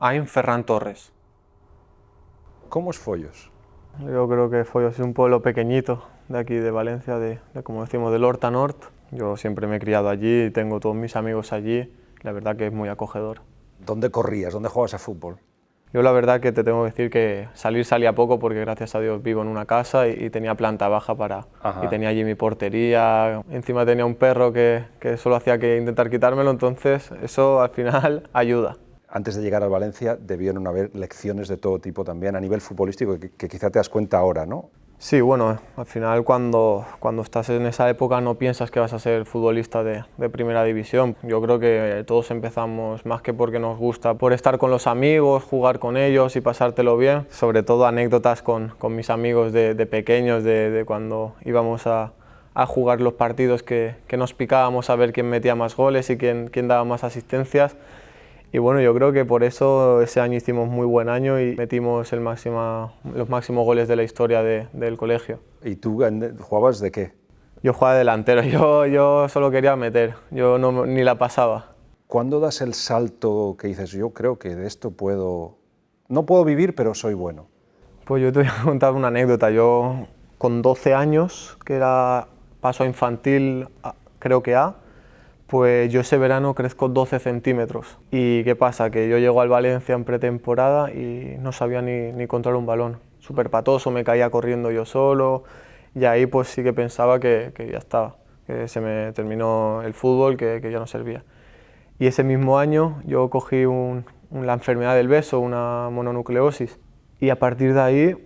I'm Ferran Torres. ¿Cómo es Foios? Yo creo que Foios es un pueblo pequeñito de aquí de Valencia, como decimos, del Horta Nord. Yo siempre me he criado allí y tengo todos mis amigos allí. La verdad que es muy acogedor. ¿Dónde corrías? ¿Dónde jugabas a fútbol? Yo la verdad que te tengo que decir que salía poco porque gracias a Dios vivo en una casa y tenía planta baja y tenía allí mi portería. Encima tenía un perro que solo hacía que intentar quitármelo, entonces eso al final ayuda. Antes de llegar al Valencia debieron haber lecciones de todo tipo también a nivel futbolístico que quizá te das cuenta ahora, ¿no? Sí, bueno, al final cuando estás en esa época no piensas que vas a ser futbolista de primera división. Yo creo que todos empezamos más que porque nos gusta, por estar con los amigos, jugar con ellos y pasártelo bien. Sobre todo anécdotas con mis amigos de pequeños, de cuando íbamos a jugar los partidos que nos picábamos a ver quién metía más goles y quién daba más asistencias. Y bueno, yo creo que por eso ese año hicimos muy buen año y metimos los máximos goles de la historia del colegio. ¿Y tú jugabas de qué? Yo jugaba de delantero, yo solo quería meter, yo ni la pasaba. ¿Cuándo das el salto que dices, yo creo que de esto no puedo vivir, pero soy bueno? Pues yo te voy a contar una anécdota. Yo con 12 años, que era paso a infantil, creo que A, pues yo ese verano crezco 12 centímetros. ¿Y qué pasa? Que yo llego al Valencia en pretemporada y no sabía ni controlar un balón. Súper patoso, me caía corriendo yo solo y ahí pues sí que pensaba que ya estaba, que se me terminó el fútbol, que ya no servía. Y ese mismo año yo cogí la enfermedad del beso, una mononucleosis. Y a partir de ahí,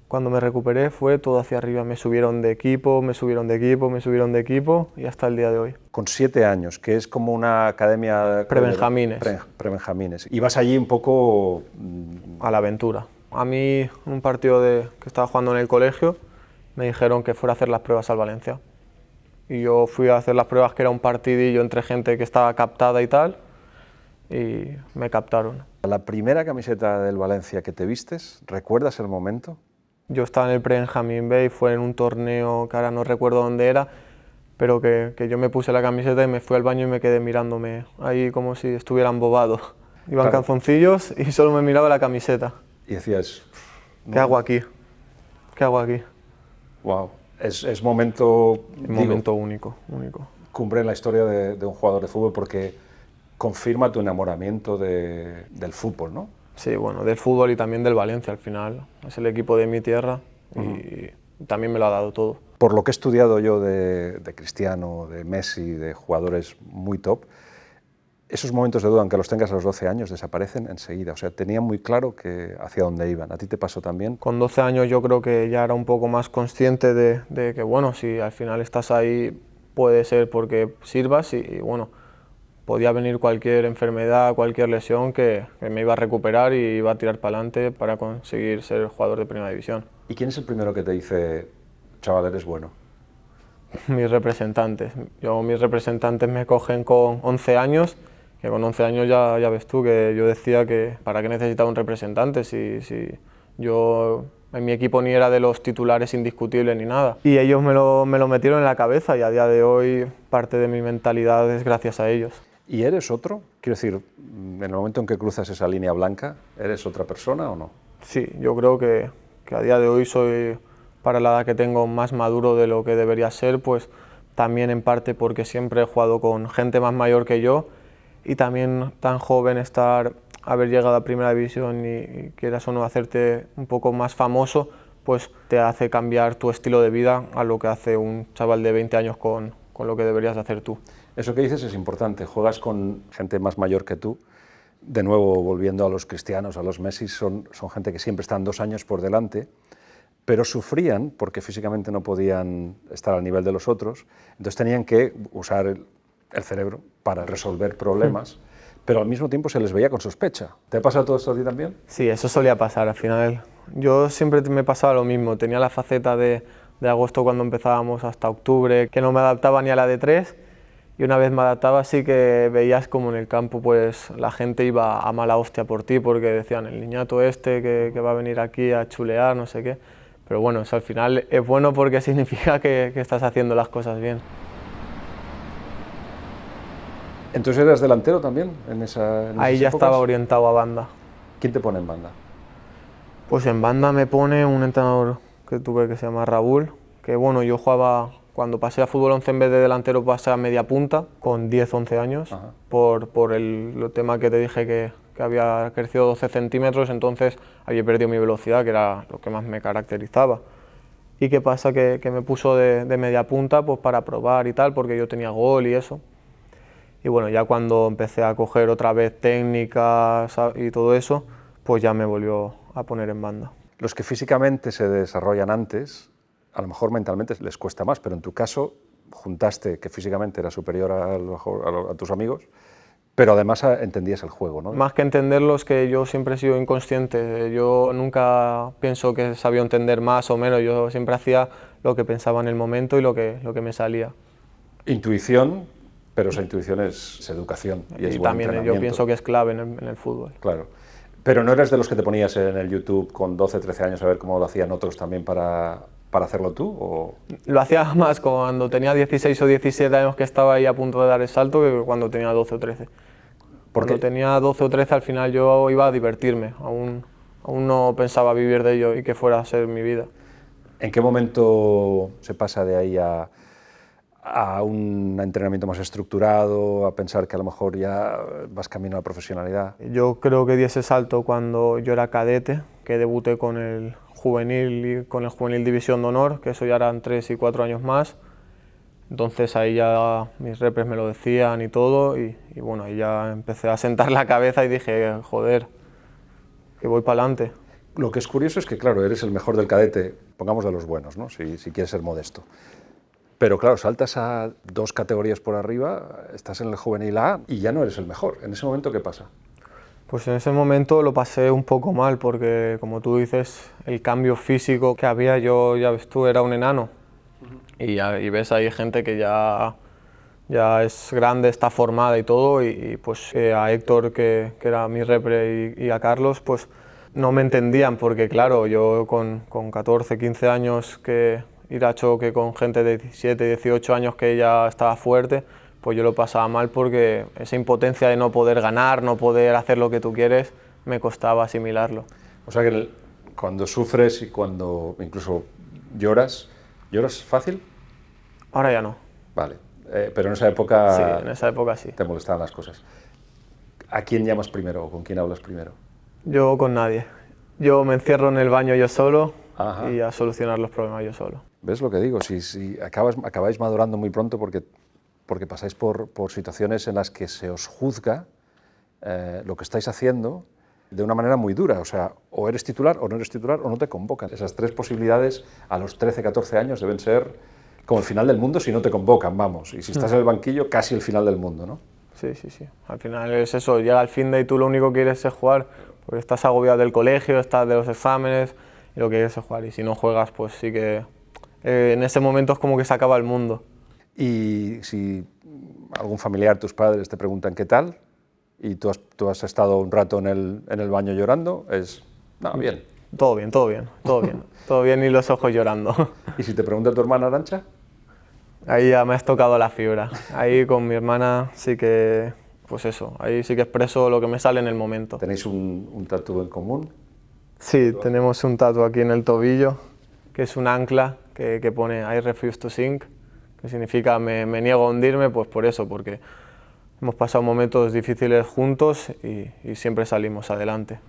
cuando me recuperé, fue todo hacia arriba. Me subieron de equipo, me subieron de equipo, me subieron de equipo y hasta el día de hoy. Con 7 años, que es como una academia... Prebenjamines. Prebenjamines. Y vas allí un poco... A la aventura. A mí, un partido que estaba jugando en el colegio, me dijeron que fuera a hacer las pruebas al Valencia. Y yo fui a hacer las pruebas, que era un partidillo entre gente que estaba captada y tal, y me captaron. La primera camiseta del Valencia que te vistes, ¿recuerdas el momento? Yo estaba en el Prebenjamín B y fue en un torneo que ahora no recuerdo dónde era, pero que yo me puse la camiseta y me fui al baño y me quedé mirándome ahí como si estuviera embobado. Iban calzoncillos y solo me miraba la camiseta. Y decías... ¿Qué hago aquí? ¿Qué hago aquí? Wow, es momento... momento único. Cumbre en la historia de un jugador de fútbol porque confirma tu enamoramiento del fútbol, ¿no? Sí, bueno, del fútbol y también del Valencia al final. Es el equipo de mi tierra y también me lo ha dado todo. Por lo que he estudiado yo de Cristiano, de Messi, de jugadores muy top, esos momentos de duda, aunque los tengas a los 12 años, desaparecen enseguida. O sea, tenían muy claro hacia dónde iban. ¿A ti te pasó también? Con 12 años yo creo que ya era un poco más consciente de que, bueno, si al final estás ahí, puede ser porque sirvas y bueno, podía venir cualquier enfermedad, cualquier lesión que me iba a recuperar y iba a tirar para adelante para conseguir ser jugador de primera división. ¿Y quién es el primero que te dice, chaval, eres bueno? Mis representantes. Mis representantes me cogen con 11 años, que con 11 años ya ves tú que yo decía que para qué necesitaba un representante si yo en mi equipo ni era de los titulares indiscutibles ni nada. Y ellos me lo metieron en la cabeza y a día de hoy parte de mi mentalidad es gracias a ellos. ¿Y eres otro? Quiero decir, en el momento en que cruzas esa línea blanca, ¿eres otra persona o no? Sí, yo creo que a día de hoy soy, para la edad que tengo, más maduro de lo que debería ser, pues también en parte porque siempre he jugado con gente más mayor que yo y también tan joven haber llegado a primera división y quieras o no hacerte un poco más famoso, pues te hace cambiar tu estilo de vida a lo que hace un chaval de 20 años con lo que deberías hacer tú. Eso que dices es importante, juegas con gente más mayor que tú, de nuevo volviendo a los Cristianos, a los Messi, son gente que siempre están 2 años por delante, pero sufrían porque físicamente no podían estar al nivel de los otros, entonces tenían que usar el cerebro para resolver problemas, pero al mismo tiempo se les veía con sospecha. ¿Te ha pasado todo esto a ti también? Sí, eso solía pasar al final. Yo siempre me pasaba lo mismo, tenía la faceta de agosto cuando empezábamos hasta octubre, que no me adaptaba ni a la de 3, y una vez me adaptaba sí que veías como en el campo pues la gente iba a mala hostia por ti porque decían el niñato este que va a venir aquí a chulear, no sé qué. Pero bueno, eso al final es bueno porque significa que estás haciendo las cosas bien. ¿Entonces eras delantero también en Ahí ya esas épocas? estaba orientado a banda. ¿Quién te pone en banda? Pues en banda me pone un entrenador que tuve que se llama Raúl, que bueno, yo jugaba, cuando pasé a fútbol 11 en vez de delantero pasé a media punta con 10, 11 años, Ajá. por el tema que te dije que había crecido 12 centímetros, entonces había perdido mi velocidad, que era lo que más me caracterizaba. ¿Y qué pasa? Que me puso de media punta pues para probar y tal, porque yo tenía gol y eso. Y bueno, ya cuando empecé a coger otra vez técnicas y todo eso, pues ya me volvió a poner en banda. Los que físicamente se desarrollan antes, a lo mejor mentalmente les cuesta más, pero en tu caso juntaste que físicamente era superior a tus amigos, pero además entendías el juego, ¿no? Más que entenderlo es que yo siempre he sido inconsciente, yo nunca pienso que sabía entender más o menos, yo siempre hacía lo que pensaba en el momento y lo que me salía. Intuición, pero esa intuición es educación y es buen también entrenamiento. yo pienso que es clave en el fútbol. Claro. Pero no eres de los que te ponías en el YouTube con 12, 13 años a ver cómo lo hacían otros también para hacerlo tú, ¿o? Lo hacía más cuando tenía 16 o 17 años, que estaba ahí a punto de dar el salto, que cuando tenía 12 o 13. Cuando tenía 12 o 13 al final yo iba a divertirme, aún no pensaba vivir de ello y que fuera a ser mi vida. ¿En qué momento se pasa de ahí a un entrenamiento más estructurado, a pensar que a lo mejor ya vas camino a la profesionalidad? Yo creo que di ese salto cuando yo era cadete, que debuté con el juvenil División de Honor, que eso ya eran 3 y 4 años más. Entonces ahí ya mis repres me lo decían y todo, y bueno, ahí ya empecé a sentar la cabeza y dije, joder, que voy para adelante. Lo que es curioso es que, claro, eres el mejor del cadete, pongamos de los buenos, ¿no? Si quieres ser modesto. Pero claro, saltas a 2 categorías por arriba, estás en el juvenil A y ya no eres el mejor. ¿En ese momento qué pasa? Pues en ese momento lo pasé un poco mal porque, como tú dices, el cambio físico que había, yo, ya ves tú, era un enano. Y ves ahí gente que ya es grande, está formada y todo, y pues a Héctor, que era mi repre, y a Carlos, pues no me entendían porque, claro, yo con 14, 15 años que ir a choque con gente de 17, 18 años que ya estaba fuerte, pues yo lo pasaba mal porque esa impotencia de no poder ganar, no poder hacer lo que tú quieres, me costaba asimilarlo. O sea que cuando sufres y cuando incluso lloras, ¿lloras fácil? Ahora ya no. Vale, pero en esa época... Sí, en esa época sí. Te molestaban las cosas. ¿A quién llamas primero o con quién hablas primero? Yo con nadie. Yo me encierro en el baño yo solo. Ajá. Y a solucionar los problemas yo solo. ¿Ves lo que digo? Si acabáis madurando muy pronto porque pasáis por situaciones en las que se os juzga lo que estáis haciendo de una manera muy dura. O sea, o eres titular o no eres titular o no te convocan. Esas 3 posibilidades a los 13, 14 años deben ser como el final del mundo si no te convocan, vamos. Y si estás en el banquillo, casi el final del mundo, ¿no? Sí, sí, sí. Al final es eso, llega el fin de y tú lo único que quieres es jugar, porque estás agobiado del colegio, estás de los exámenes y lo que quieres es jugar. Y si no juegas, pues sí que en ese momento es como que se acaba el mundo. Y si algún familiar, tus padres, te preguntan qué tal y tú has estado un rato en el baño llorando, no, bien. Todo bien, todo bien, todo bien. Todo bien y los ojos llorando. ¿Y si te pregunta tu hermana Arantxa? Ahí ya me has tocado la fibra. Ahí con mi hermana sí que, pues eso, ahí sí que expreso lo que me sale en el momento. ¿Tenéis un tatu en común? Sí, tenemos un tatu aquí en el tobillo, que es un ancla que pone I refuse to sink, que significa me niego a hundirme, pues por eso, porque hemos pasado momentos difíciles juntos y siempre salimos adelante.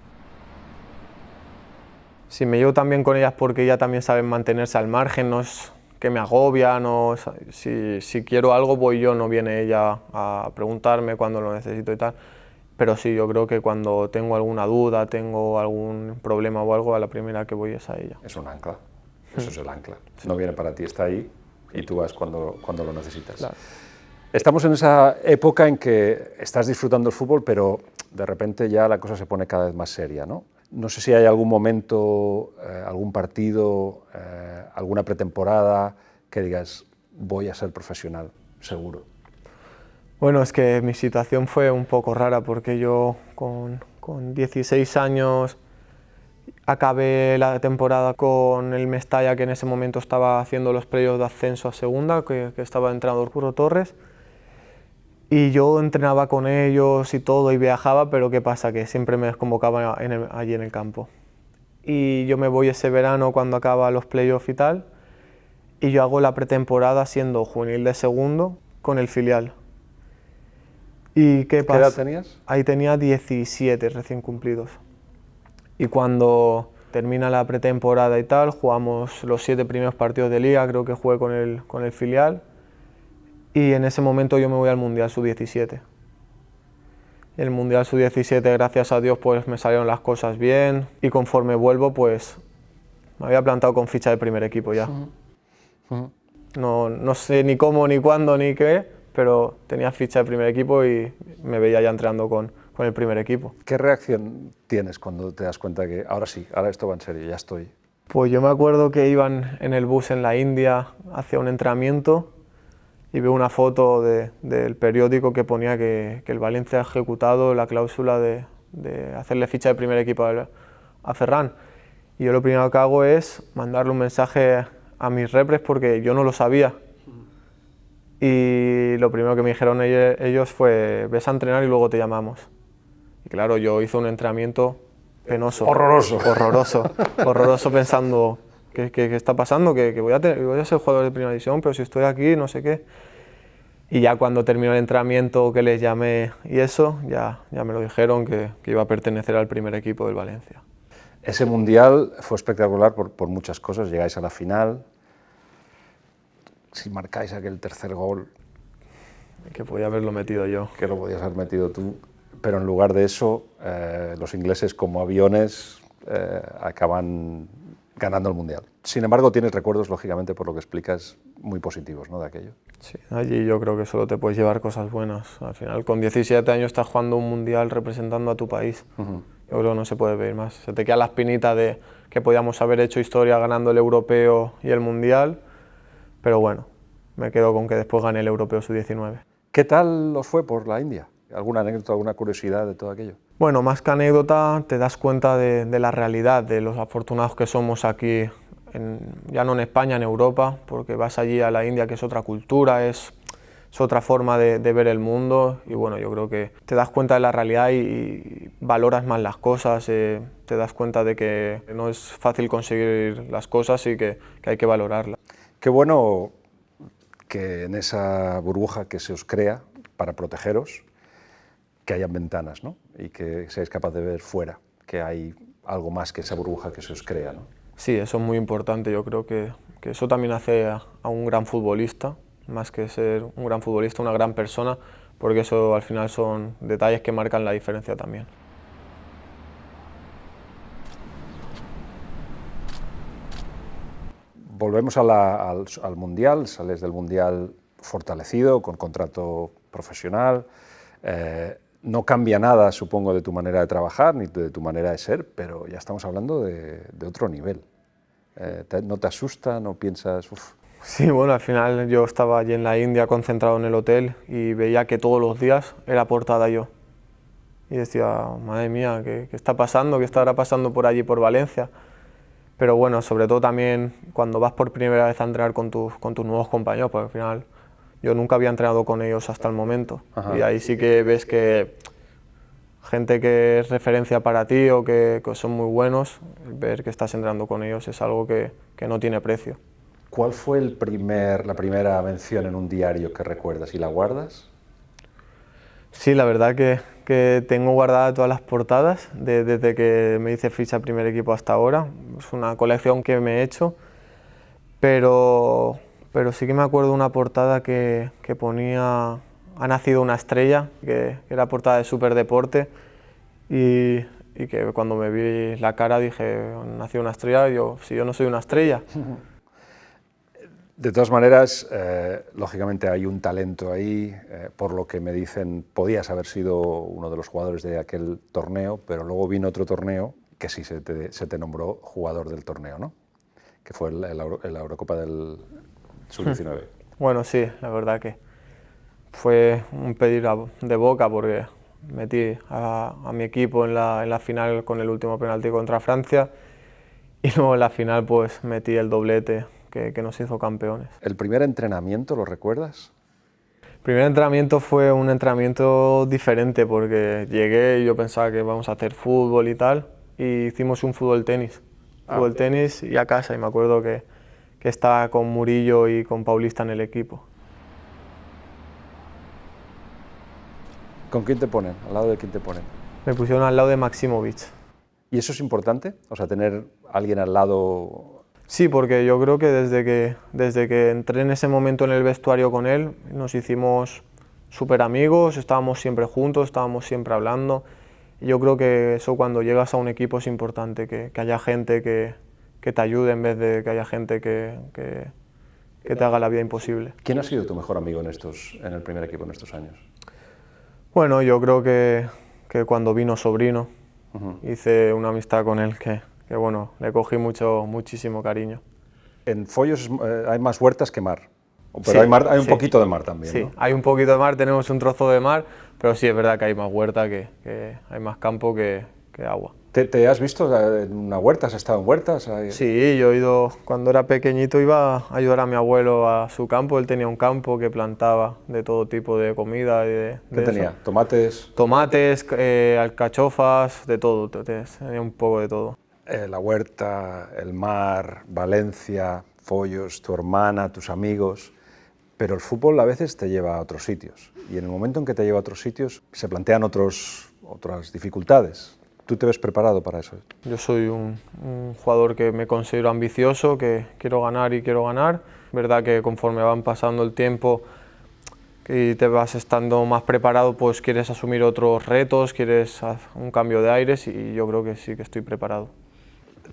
Si me llevo también con ellas porque ellas también saben mantenerse al margen, no es que me agobia, no, si quiero algo voy yo, no viene ella a preguntarme cuando lo necesito y tal. Pero sí, yo creo que cuando tengo alguna duda, tengo algún problema o algo, a la primera que voy es a ella. Es un ancla, eso es el ancla. Sí. No viene para ti, está ahí y tú vas cuando lo necesitas. Claro. Estamos en esa época en que estás disfrutando el fútbol, pero de repente ya la cosa se pone cada vez más seria, ¿no? No sé si hay algún momento, algún partido, alguna pretemporada que digas, voy a ser profesional, seguro. Bueno, es que mi situación fue un poco rara porque yo con 16 años acabé la temporada con el Mestalla, que en ese momento estaba haciendo los playoffs de ascenso a segunda, que estaba el entrenador Curro Torres. Y yo entrenaba con ellos y todo y viajaba, pero ¿qué pasa? Que siempre me desconvocaban allí en el campo. Y yo me voy ese verano cuando acaba los playoffs y tal, y yo hago la pretemporada siendo juvenil de segundo con el filial. ¿Y qué pasa? ¿Qué edad tenías? Ahí tenía 17 recién cumplidos. Y cuando termina la pretemporada y tal, jugamos los 7 primeros partidos de liga, creo que jugué con el filial. Y en ese momento yo me voy al Mundial Sub-17. El Mundial Sub-17, gracias a Dios, pues me salieron las cosas bien. Y conforme vuelvo, pues me había plantado con ficha de primer equipo ya. No sé ni cómo, ni cuándo, ni qué, pero tenía ficha de primer equipo y me veía ya entrenando con el primer equipo. ¿Qué reacción tienes cuando te das cuenta que ahora sí, ahora esto va en serio, ya estoy? Pues yo me acuerdo que iban en el bus en la India hacia un entrenamiento y veo una foto del periódico que ponía que el Valencia ha ejecutado la cláusula de hacerle ficha de primer equipo a Ferran. Y yo lo primero que hago es mandarle un mensaje a mis repres porque yo no lo sabía. Y lo primero que me dijeron ellos fue, ves a entrenar y luego te llamamos. Y claro, yo hice un entrenamiento penoso. Horroroso. Horroroso pensando, ¿qué está pasando? Que voy a ser jugador de primera división, pero si estoy aquí, no sé qué. Y ya cuando terminó el entrenamiento, que les llamé y eso, ya me lo dijeron que iba a pertenecer al primer equipo del Valencia. Ese mundial fue espectacular por muchas cosas. Llegáis a la final, si marcáis aquel tercer gol, Que podía haberlo metido yo. que lo podías haber metido tú, pero en lugar de eso, los ingleses como aviones acaban ganando el mundial. Sin embargo, tienes recuerdos, lógicamente, por lo que explicas, muy positivos, ¿no?, de aquello. Sí, allí yo creo que solo te puedes llevar cosas buenas. Al final, con 17 años estás jugando un mundial representando a tu país. Yo creo que no se puede pedir más. Se te queda la espinita de que podíamos haber hecho historia ganando el europeo y el mundial, pero bueno, me quedo con que después gané el europeo sub-19. ¿Qué tal os fue por la India? ¿Alguna anécdota, alguna curiosidad de todo aquello? Bueno, más que anécdota, te das cuenta de la realidad, de los afortunados que somos aquí, ya no en España, en Europa, porque vas allí a la India, que es otra cultura, es otra forma de ver el mundo, y bueno, yo creo que te das cuenta de la realidad y valoras más las cosas, te das cuenta de que no es fácil conseguir las cosas y que hay que valorarlas. Qué bueno que en esa burbuja que se os crea para protegeros, que hayan ventanas, ¿no?, y que seáis capaz de ver fuera, que hay algo más que esa burbuja que se os crea, ¿no? Sí, eso es muy importante. Yo creo que eso también hace a un gran futbolista, más que ser un gran futbolista, una gran persona, porque eso al final son detalles que marcan la diferencia también. Volvemos al Mundial, sales del Mundial fortalecido, con contrato profesional. No cambia nada, supongo, de tu manera de trabajar ni de tu manera de ser, pero ya estamos hablando de otro nivel. ¿No te asusta? ¿No piensas...? Uf? Sí, bueno, al final yo estaba allí en la India concentrado en el hotel y veía que todos los días era portada yo. Y decía, madre mía, ¿qué está pasando? ¿Qué estará pasando por allí, por Valencia? Pero bueno, sobre todo también cuando vas por primera vez a entrenar con tus nuevos compañeros, porque al final yo nunca había entrenado con ellos hasta el momento. Ajá. Y ahí sí que ves que gente que es referencia para ti o que son muy buenos, ver que estás entrenando con ellos es algo que no tiene precio. ¿Cuál fue la primera mención en un diario que recuerdas y la guardas? Sí, la verdad que tengo guardadas todas las portadas desde que me hice ficha primer equipo hasta ahora. Es una colección que me he hecho, pero sí que me acuerdo de una portada que ponía ha nacido una estrella, que era portada de Superdeporte, y que cuando me vi la cara dije, nació una estrella, si yo no soy una estrella. De todas maneras, lógicamente hay un talento ahí, por lo que me dicen, podías haber sido uno de los jugadores de aquel torneo, pero luego vino otro torneo que sí se te nombró jugador del torneo, ¿no?, que fue la Eurocopa del Sub-19. Bueno, sí, la verdad que fue un pedir de boca porque metí a mi equipo en la final con el último penalti contra Francia y luego en la final pues metí el doblete que nos hizo campeones. ¿El primer entrenamiento lo recuerdas? Primer entrenamiento fue un entrenamiento diferente porque llegué y yo pensaba que íbamos a hacer fútbol y tal, y hicimos un fútbol-tenis. Fútbol-tenis y a casa, y me acuerdo que estaba con Murillo y con Paulista en el equipo. ¿Con quién te ponen? ¿Al lado de quién te ponen? Me pusieron al lado de Maximovic. ¿Y eso es importante? O sea, tener a alguien al lado. Sí, porque yo creo que desde que entré en ese momento en el vestuario con él, nos hicimos súper amigos, estábamos siempre juntos, estábamos siempre hablando. Y yo creo que eso cuando llegas a un equipo es importante, que haya gente que te ayude en vez de que haya gente que te haga la vida imposible. ¿Quién ha sido tu mejor amigo en el primer equipo en estos años? Bueno, yo creo que cuando vino Sobrino, hice una amistad con él que bueno, le cogí muchísimo cariño. En Foyos hay más huertas que mar, pero Sí, hay un sí. poquito de mar también, Sí, ¿no? hay un poquito de mar, tenemos un trozo de mar, pero sí es verdad que hay más huerta, que hay más campo que agua. ¿Te has visto en una huerta? ¿Has estado en huertas? Sí, yo he ido, cuando era pequeñito iba a ayudar a mi abuelo a su campo, él tenía un campo que plantaba de todo tipo de comida. ¿Qué tenía? Eso. ¿Tomates? Tomates, alcachofas, de todo, tenía un poco de todo. La huerta, el mar, Valencia, Foyos, tu hermana, tus amigos, pero el fútbol a veces te lleva a otros sitios y en el momento en que te lleva a otros sitios se plantean otras dificultades. ¿Tú te ves preparado para eso? Yo soy un jugador que me considero ambicioso, que quiero ganar y quiero ganar. Verdad que conforme van pasando el tiempo y te vas estando más preparado, pues quieres asumir otros retos, quieres un cambio de aires y yo creo que sí que estoy preparado.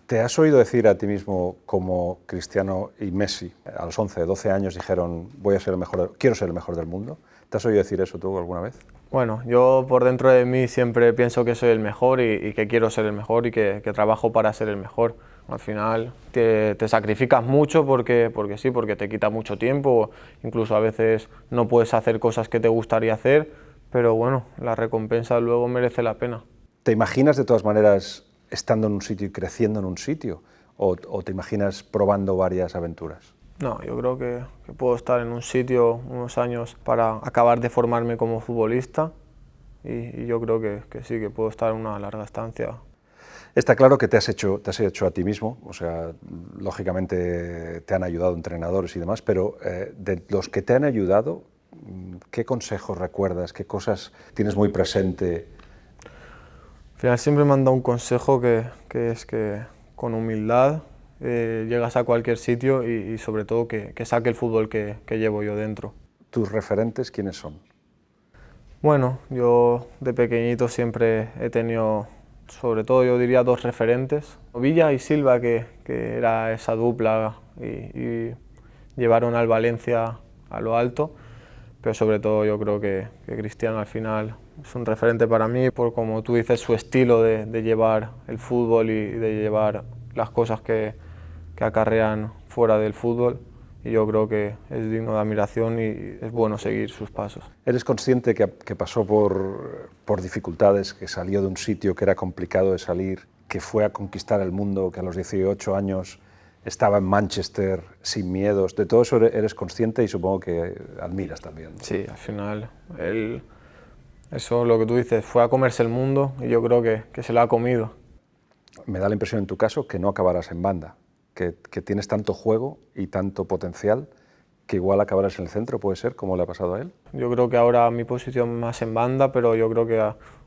¿Te has oído decir a ti mismo como Cristiano y Messi a los 11, 12 años dijeron quiero ser el mejor del mundo? ¿Te has oído decir eso tú alguna vez? Bueno, yo por dentro de mí siempre pienso que soy el mejor y que quiero ser el mejor y que trabajo para ser el mejor. Al final te sacrificas mucho porque sí, porque te quita mucho tiempo, incluso a veces no puedes hacer cosas que te gustaría hacer, pero bueno, la recompensa luego merece la pena. ¿Te imaginas de todas maneras estando en un sitio y creciendo en un sitio? ¿O te imaginas probando varias aventuras? No, yo creo que puedo estar en un sitio unos años para acabar de formarme como futbolista y yo creo que sí, que puedo estar una larga estancia. Está claro que te has hecho a ti mismo, o sea, lógicamente te han ayudado entrenadores y demás, pero de los que te han ayudado, ¿qué consejos recuerdas? ¿Qué cosas tienes muy presente? Al final siempre me han dado un consejo que es que con humildad llegas a cualquier sitio y sobre todo que saque el fútbol que llevo yo dentro. ¿Tus referentes quiénes son? Bueno, yo de pequeñito siempre he tenido, sobre todo yo diría, dos referentes, Villa y Silva, que era esa dupla y llevaron al Valencia a lo alto, pero sobre todo yo creo que Cristiano al final es un referente para mí por, como tú dices, su estilo de llevar el fútbol y de llevar las cosas que acarrean fuera del fútbol. Y yo creo que es digno de admiración y es bueno seguir sus pasos. ¿Eres consciente que pasó por dificultades, que salió de un sitio que era complicado de salir, que fue a conquistar el mundo, que a los 18 años estaba en Manchester sin miedos? De todo eso eres consciente y supongo que admiras también, ¿no? Sí, al final, eso lo que tú dices, fue a comerse el mundo y yo creo que se lo ha comido. Me da la impresión en tu caso que no acabarás en banda, que tienes tanto juego y tanto potencial que igual acabarás en el centro, ¿puede ser, como le ha pasado a él? Yo creo que ahora mi posición más en banda, pero yo creo que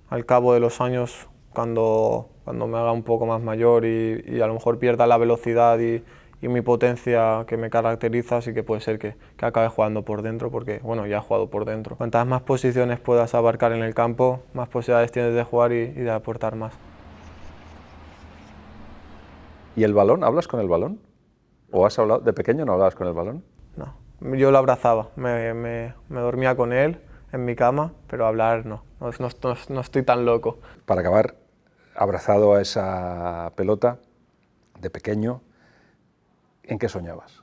al cabo de los años, cuando me haga un poco más mayor y a lo mejor pierda la velocidad y mi potencia que me caracteriza, sí que puede ser que acabe jugando por dentro, porque bueno, ya he jugado por dentro. Cuantas más posiciones puedas abarcar en el campo, más posibilidades tienes de jugar y de aportar más. ¿Y el balón? ¿Hablas con el balón? ¿O has hablado? ¿De pequeño no hablabas con el balón? No, yo lo abrazaba, me dormía con él en mi cama, pero hablar no estoy tan loco. Para acabar, abrazado a esa pelota, de pequeño, ¿en qué soñabas?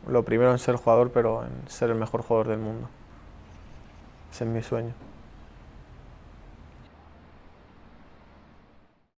Lo primero en ser jugador, pero en ser el mejor jugador del mundo. Ese es mi sueño.